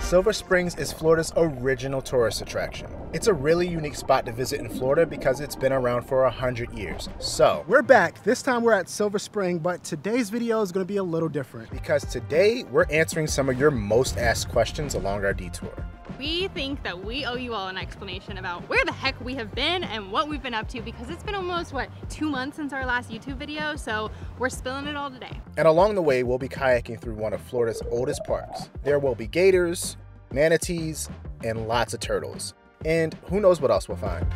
Silver Springs is Florida's original tourist attraction. It's a really unique spot to visit in Florida because it's been around for 100 years. So, we're back. This time we're at Silver Spring, but today's video is going to be a little different. Because today we're answering some of your most asked questions along our detour. We think that we owe you all an explanation about where the heck we have been and what we've been up to, because it's been almost, what, 2 months since our last YouTube video, so we're spilling it all today. And along the way, we'll be kayaking through one of Florida's oldest parks. There will be gators, manatees, and lots of turtles. And who knows what else we'll find.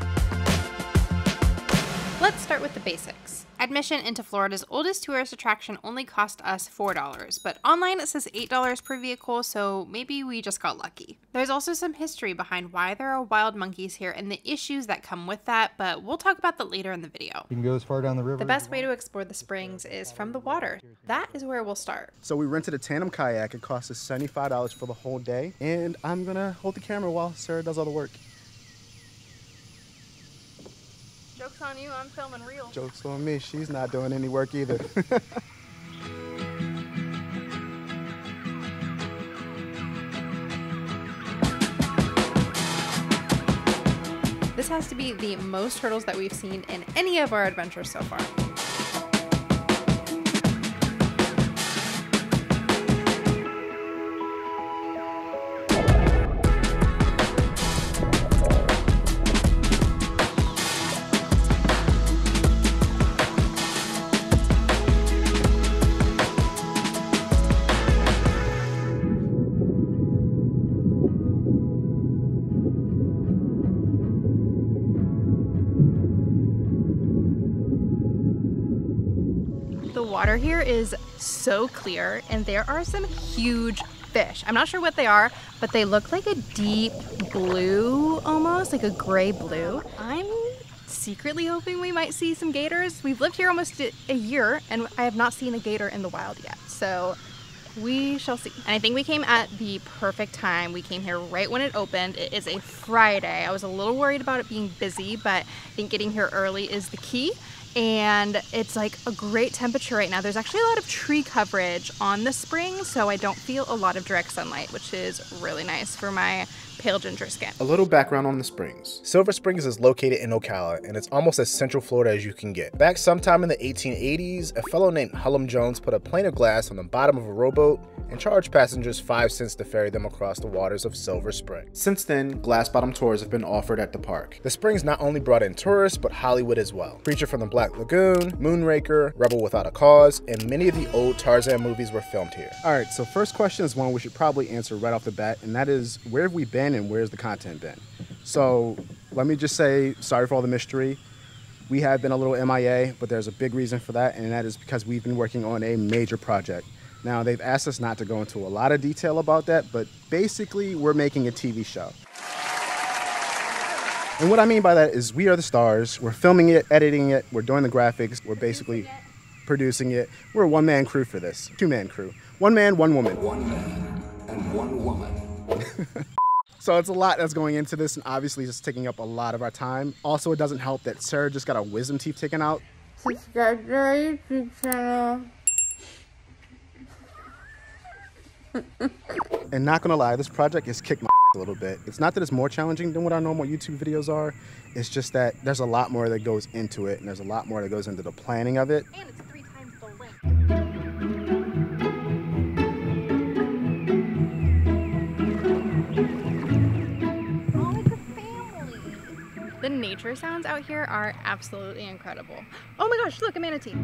Let's start with the basics. Admission into Florida's oldest tourist attraction only cost us $4, but online it says $8 per vehicle, so maybe we just got lucky. There's also some history behind why there are wild monkeys here and the issues that come with that, but we'll talk about that later in the video. You can go as far down the river. The best way to explore the springs is from the water. That is where we'll start. So we rented a tandem kayak. It cost us $75 for the whole day, and I'm gonna hold the camera while Sarah does all the work. Joke's on you, I'm filming real. Joke's on me, she's not doing any work either. This has to be the most turtles that we've seen in any of our adventures so far. The water here is so clear and there are some huge fish. I'm not sure what they are, but they look like a deep blue, almost like a gray blue. I'm secretly hoping we might see some gators. We've lived here almost a year and I have not seen a gator in the wild yet, so we shall see. And I think we came at the perfect time. We came here right when it opened. It is a Friday. I was a little worried about it being busy, but I think getting here early is the key. And it's like a great temperature right now. There's actually a lot of tree coverage on the spring, so I don't feel a lot of direct sunlight, which is really nice for my pale ginger skin. A little background on the springs. Silver Springs is located in Ocala, and it's almost as central Florida as you can get. Back sometime in the 1880s, a fellow named Hullum Jones put a plane of glass on the bottom of a rowboat and charged passengers 5 cents to ferry them across the waters of Silver Spring. Since then, glass bottom tours have been offered at the park. The springs not only brought in tourists, but Hollywood as well. Creature from the Black Lagoon, Moonraker, Rebel Without a Cause, and many of the old Tarzan movies were filmed here. All right, so first question is one we should probably answer right off the bat, and that is, where have we been and where's the content been? So let me just say, sorry for all the mystery. We have been a little MIA, but there's a big reason for that, and that is because we've been working on a major project. Now, they've asked us not to go into a lot of detail about that, but basically, we're making a TV show. And what I mean by that is we are the stars. We're filming it, editing it, we're doing the graphics, we're basically producing it. We're a one-man crew for this, two-man crew. One man, one woman. One man and one woman. So it's a lot that's going into this, and obviously it's taking up a lot of our time. Also, it doesn't help that Sarah just got her wisdom teeth taken out. Subscribe to our YouTube channel. And not gonna lie, this project has kicked my a little bit. It's not that it's more challenging than what our normal YouTube videos are. It's just that there's a lot more that goes into it, and there's a lot more that goes into the planning of it. And it's 3 times the length. Oh, like a family. The nature sounds out here are absolutely incredible. Oh my gosh, look, a manatee.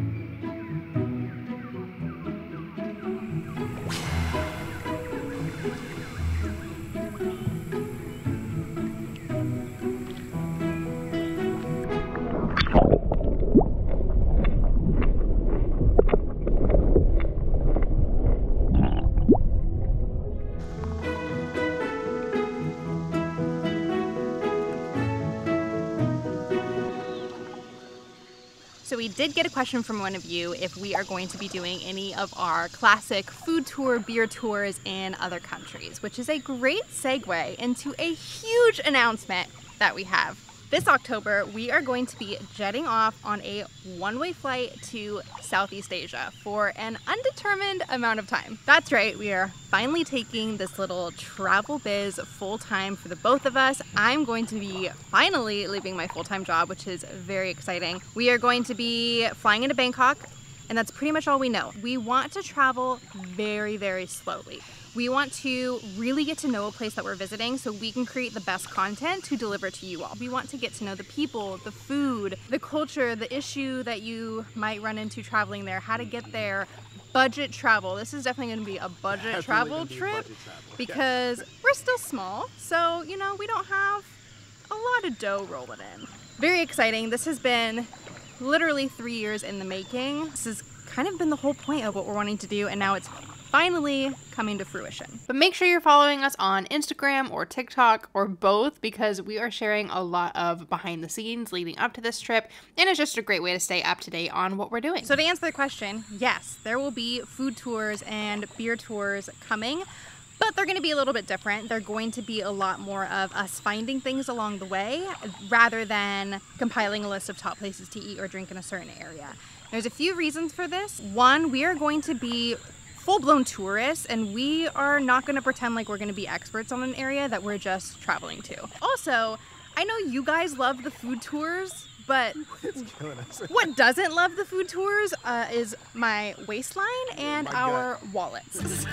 So we did get a question from one of you if we are going to be doing any of our classic food tour, beer tours in other countries, which is a great segue into a huge announcement that we have. This October, we are going to be jetting off on a one-way flight to Southeast Asia for an undetermined amount of time. That's right, we are finally taking this little travel biz full-time for the both of us. I'm going to be finally leaving my full-time job, which is very exciting. We are going to be flying into Bangkok, and that's pretty much all we know. We want to travel very, very slowly. We want to really get to know a place that we're visiting so we can create the best content to deliver to you all. We want to get to know the people, the food, the culture, the issue that you might run into traveling there, how to get there, budget travel. This is definitely going to be a budget travel trip because we're still small. So, you know, we don't have a lot of dough rolling in. Very exciting. This has been literally 3 years in the making. This has kind of been the whole point of what we're wanting to do, and now it's finally coming to fruition. But make sure you're following us on Instagram or TikTok or both, because we are sharing a lot of behind the scenes leading up to this trip, and it's just a great way to stay up to date on what we're doing. So to answer the question, yes, there will be food tours and beer tours coming, but they're going to be a little bit different. They're going to be a lot more of us finding things along the way rather than compiling a list of top places to eat or drink in a certain area. There's a few reasons for this. One, we are going to be full-blown tourists, and we are not going to pretend like we're going to be experts on an area that we're just traveling to. Also, I know you guys love the food tours, but what doesn't love the food tours is my waistline and our wallets.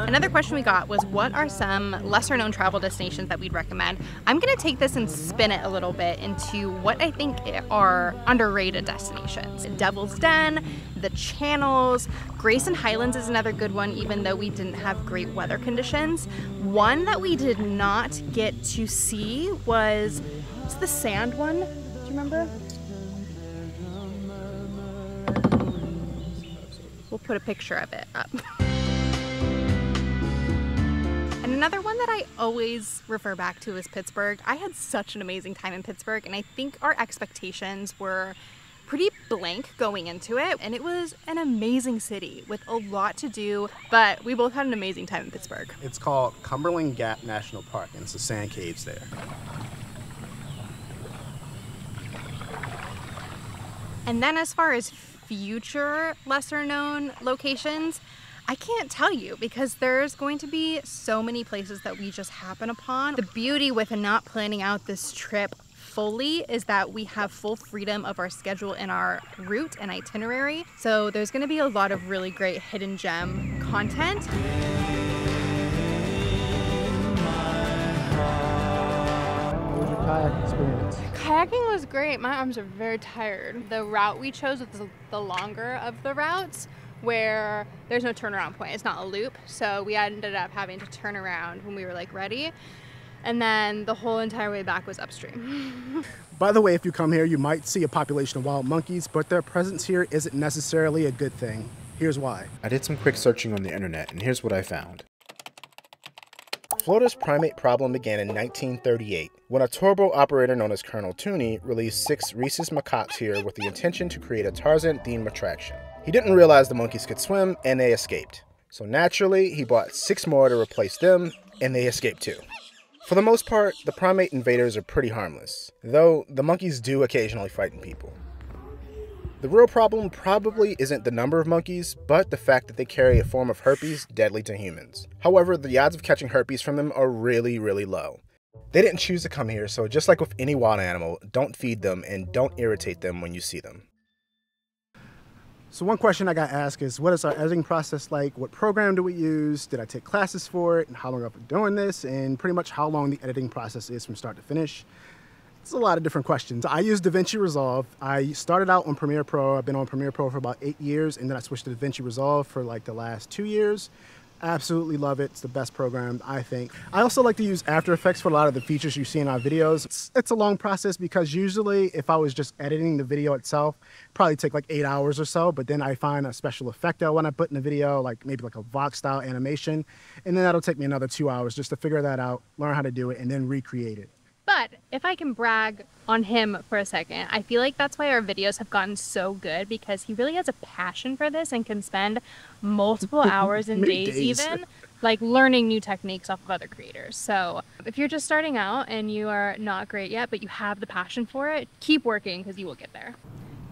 Another question we got was, what are some lesser known travel destinations that we'd recommend? I'm gonna take this and spin it a little bit into what I think are underrated destinations. Devil's Den, the Channels, Grayson Highlands is another good one, even though we didn't have great weather conditions. One that we did not get to see was, it's the sand one, do you remember? We'll put a picture of it up. And another one that I always refer back to is Pittsburgh. I had such an amazing time in Pittsburgh, and I think our expectations were pretty blank going into it, and it was an amazing city with a lot to do, but we both had an amazing time in Pittsburgh. It's called Cumberland Gap National Park, and it's the sand caves there. And then as far as future lesser known locations, I can't tell you because there's going to be so many places that we just happen upon. The beauty with not planning out this trip fully is that we have full freedom of our schedule and our route and itinerary. So there's going to be a lot of really great hidden gem content. What was your kayak experience? Kayaking was great. My arms are very tired. The route we chose was the longer of the routes, where there's no turnaround point. It's not a loop, so we ended up having to turn around when we were like ready, and then the whole entire way back was upstream. By the way, if you come here, you might see a population of wild monkeys, but their presence here isn't necessarily a good thing. Here's why. I did some quick searching on the internet, and here's what I found. Florida's primate problem began in 1938, when a tour boat operator known as Colonel Tooney released 6 rhesus macaques here with the intention to create a Tarzan-themed attraction. He didn't realize the monkeys could swim, and they escaped. So naturally, he bought 6 more to replace them, and they escaped too. For the most part, the primate invaders are pretty harmless, though the monkeys do occasionally frighten people. The real problem probably isn't the number of monkeys, but the fact that they carry a form of herpes deadly to humans. However, the odds of catching herpes from them are really, really low. They didn't choose to come here, so just like with any wild animal, don't feed them and don't irritate them when you see them. So one question I got asked is, what is our editing process like? What program do we use? Did I take classes for it? And how long have I been doing this? And pretty much how long the editing process is from start to finish. It's a lot of different questions. I use DaVinci Resolve. I started out on Premiere Pro. I've been on Premiere Pro for about 8 years, and then I switched to DaVinci Resolve for like the last 2 years. Absolutely love it. It's the best program, I think. I also like to use After Effects for a lot of the features you see in our videos. It's a long process because usually if I was just editing the video itself, it'd probably take like 8 hours or so, but then I find a special effect I want to put in the video, like maybe like a Vox style animation, and then that'll take me another 2 hours just to figure that out, learn how to do it, and then recreate it. But if I can brag on him for a second, I feel like that's why our videos have gotten so good, because he really has a passion for this and can spend multiple hours and days even like learning new techniques off of other creators. So if you're just starting out and you are not great yet, but you have the passion for it, keep working because you will get there.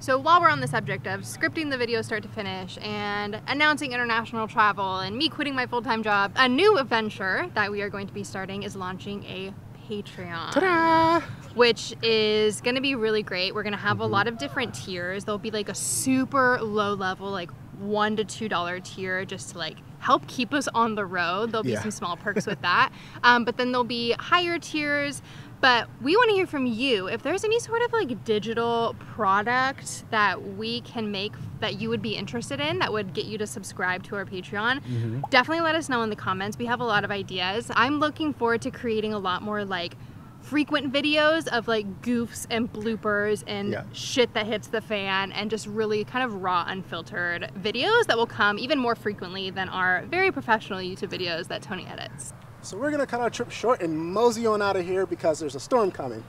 So while we're on the subject of scripting the video start to finish and announcing international travel and me quitting my full-time job, a new adventure that we are going to be starting is launching a Patreon. Ta-da! Which is gonna be really great. We're gonna have a lot of different tiers. There'll be like a super low level, like $1 to $2 tier, just to like help keep us on the road. There'll be some small perks with that. But then there'll be higher tiers. But we want to hear from you. If there's any sort of like digital product that we can make that you would be interested in that would get you to subscribe to our Patreon, definitely let us know in the comments. We have a lot of ideas. I'm looking forward to creating a lot more like frequent videos of like goofs and bloopers and shit that hits the fan, and just really kind of raw, unfiltered videos that will come even more frequently than our very professional YouTube videos that Tony edits. So we're gonna cut our trip short and mosey on out of here because there's a storm coming.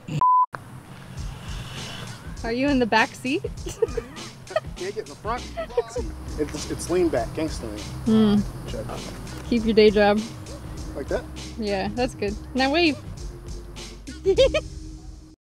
Are you in the back seat? Can't get in the front. It's lean back, gangstering. Keep your day job. Like that? Yeah, that's good. Now wave.